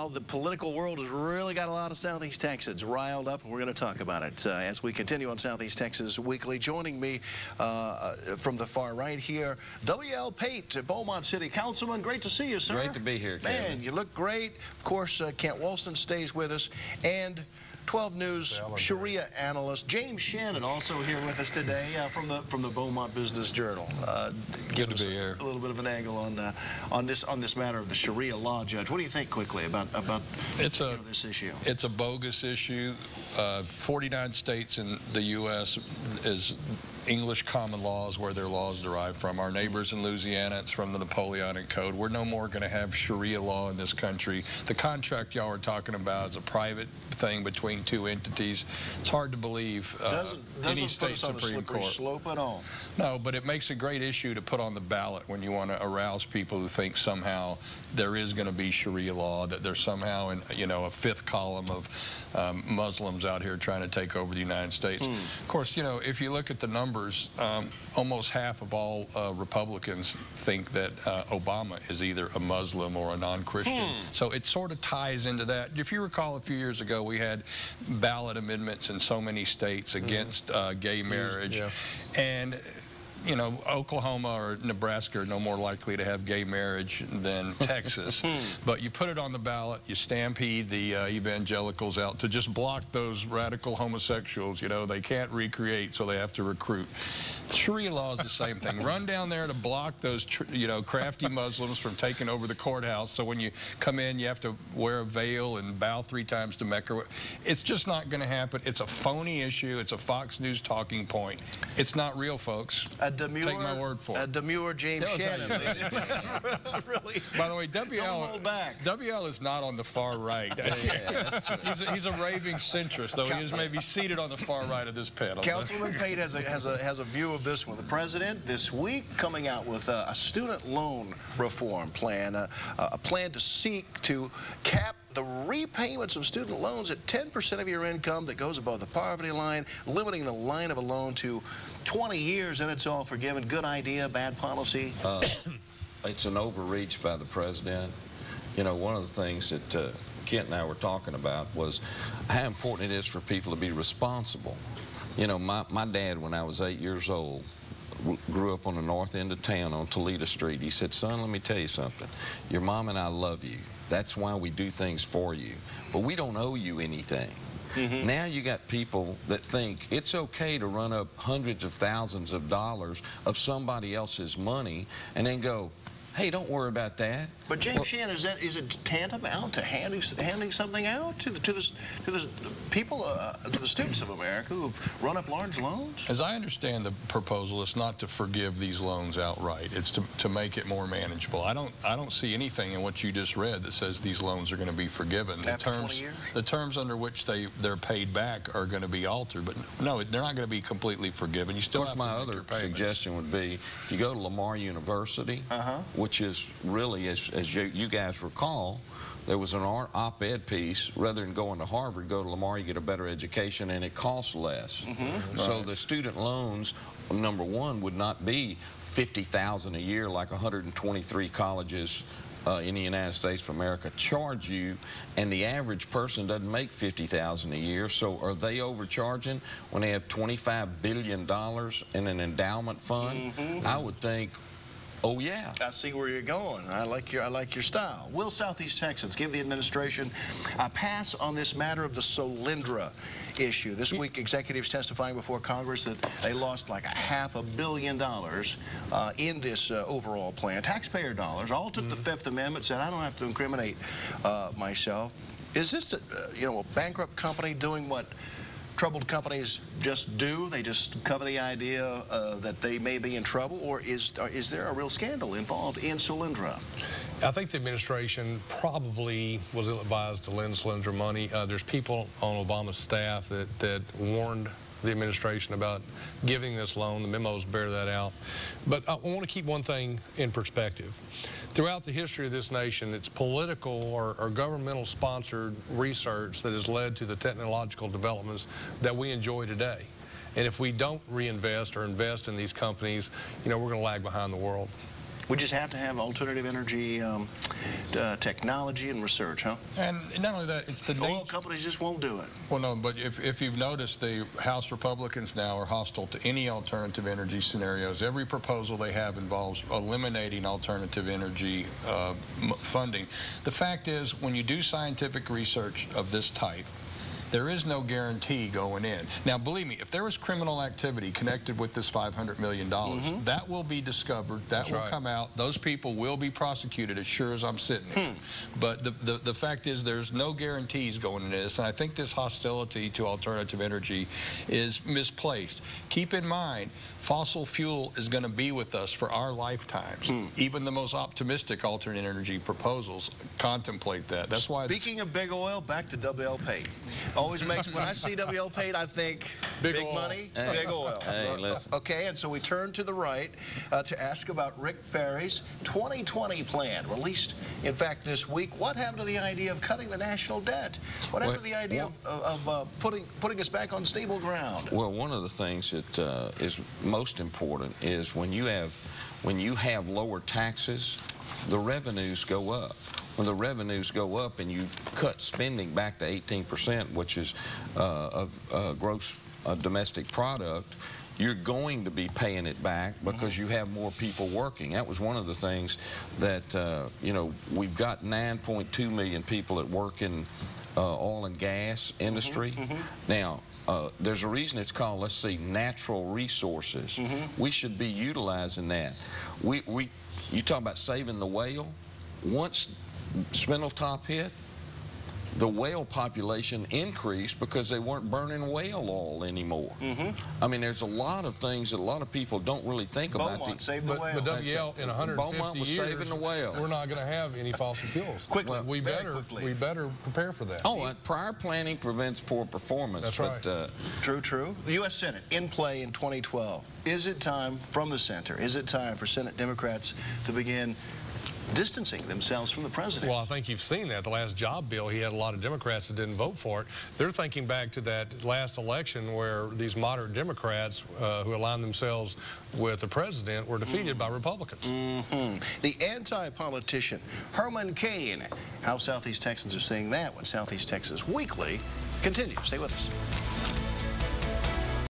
Well, the political world has really got a lot of Southeast Texans riled up, and we're going to talk about it as we continue on Southeast Texas Weekly. Joining me from the far right here, W.L. Pate, Beaumont City Councilman. Great to see you, sir. Great to be here, Kevin. Man, you look great. Of course, Kent Walston stays with us. And 12 News Sharia analyst James Shannon also here with us today from the Beaumont Business Journal. Good to be here. A little bit of an angle on this matter of the Sharia law, Judge. What do you think quickly about this issue? It's a bogus issue. 49 states in the U.S. is English common laws where their laws derive from. Our neighbors in Louisiana, it's from the Napoleonic Code. We're no more going to have Sharia law in this country. The contract y'all are talking about is a private thing between two entities. It's hard to believe any state Supreme Court. Slope at all. No, but it makes a great issue to put on the ballot when you want to arouse people who think somehow there is going to be Sharia law, that there's somehow a fifth column of Muslims out here trying to take over the United States. Of course, if you look at the numbers, almost half of all Republicans think that Obama is either a Muslim or a non-Christian. So it sort of ties into that. If you recall, a few years ago, we had ballot amendments in so many states against gay marriage. And Oklahoma or Nebraska are no more likely to have gay marriage than Texas. But you put it on the ballot, you stampede the evangelicals out to just block those radical homosexuals. They can't recreate, so they have to recruit. Sharia law is the same thing. Run down there to block those, crafty Muslims from taking over the courthouse. So when you come in, you have to wear a veil and bow 3 times to Mecca. It's just not going to happen. It's a phony issue. It's a Fox News talking point. It's not real, folks. Take my word for it. A demure James Shannon. Really? By the way, WL is not on the far right. He's a raving centrist, though he is maybe seated on the far right of this panel. Councilman Pate has a view of this one. The president this week coming out with a student loan reform plan, a plan to seek to cap the repayments of student loans at 10% of your income that goes above the poverty line, limiting the line of a loan to 20 years, and it's all forgiven. Good idea, bad policy? It's an overreach by the president. One of the things that Kent and I were talking about was how important it is for people to be responsible. My dad, when I was 8 years old, grew up on the north end of town on Toledo Street. He said, "Son, let me tell you something. Your mom and I love you. That's why we do things for you. But we don't owe you anything." Now you got people that think it's okay to run up hundreds of thousands of dollars of somebody else's money and then go, "Hey, don't worry about that." But James Shannon, is it tantamount to handing something out to the people, to the students of America who have run up large loans? As I understand the proposal, it's not to forgive these loans outright. It's to make it more manageable. I don't see anything in what you just read that says these loans are going to be forgiven. After 20 years? The terms under which they're paid back are going to be altered, but no, they're not going to be completely forgiven. You still have to make your payments. My other suggestion would be, if you go to Lamar University, which is really, as you guys recall, there was an op-ed piece, rather than going to Harvard, go to Lamar, you get a better education, and it costs less. So the student loans, number one, would not be $50,000 a year like 123 colleges in the United States of America charge you, and the average person doesn't make $50,000 a year. So are they overcharging when they have $25 billion in an endowment fund? I would think, oh yeah. I see where you're going. I like your style. Will Southeast Texans give the administration a pass on this matter of the Solyndra issue? This week, executives testifying before Congress that they lost like $500 million in this overall plan. Taxpayer dollars. All took the Fifth Amendment, said, I don't have to incriminate myself. Is this a bankrupt company doing what troubled companies just do? They just cover the idea that they may be in trouble, or is there a real scandal involved in Solyndra? I think the administration probably was advised to lend Solyndra money. There's people on Obama's staff that warned the administration about giving this loan. The memos bear that out. But I want to keep one thing in perspective. Throughout the history of this nation, it's political or governmental sponsored research that has led to the technological developments that we enjoy today. And if we don't reinvest or invest in these companies, we're going to lag behind the world. We just have to have alternative energy technology and research, huh? And not only that, it's the oil companies just won't do it. Well, no, but if you've noticed, the House Republicans now are hostile to any alternative energy scenarios. Every proposal they have involves eliminating alternative energy funding. The fact is, when you do scientific research of this type, there is no guarantee going in. Now, believe me, if there was criminal activity connected with this $500 million, that will be discovered, that will come out, those people will be prosecuted as sure as I'm sitting here. But the fact is there's no guarantees going into this, and I think this hostility to alternative energy is misplaced. Keep in mind, fossil fuel is going to be with us for our lifetimes. Even the most optimistic alternate energy proposals contemplate that. That's why. Speaking of big oil, back to W.L. Pate. Always makes, when I see W.L. Pate, I think big money, big oil. Hey, listen. Okay, and so we turn to the right to ask about Rick Perry's 2020 plan, released, in fact, this week. What happened to the idea of cutting the national debt? What happened to the idea of putting us back on stable ground? Well, one of the things that is most important is when you have lower taxes, the revenues go up. When the revenues go up and you cut spending back to 18%, which is of gross domestic product, you're going to be paying it back because you have more people working. That was one of the things that, you know, we've got 9.2 million people that work in oil and gas industry. Now, there's a reason it's called, let's see, natural resources. We should be utilizing that. You talk about saving the whale. Once Spindletop hit, the whale population increased because they weren't burning whale oil anymore. I mean, there's a lot of things that a lot of people don't really think about. Beaumont saved the whale. But WL, in 150 Beaumont was years, saving the whale. We're not going to have any fossil fuels. Quickly, we better prepare for that. Oh, prior planning prevents poor performance. That's right. True. The U.S. Senate in play in 2012. Is it time, from the center, is it time for Senate Democrats to begin distancing themselves from the president? Well, I think you've seen that. The last job bill, he had a lot of Democrats that didn't vote for it. They're thinking back to that last election where these moderate Democrats who aligned themselves with the president were defeated by Republicans. The anti-politician, Herman Cain. How Southeast Texans are seeing that when Southeast Texas Weekly continues. Stay with us.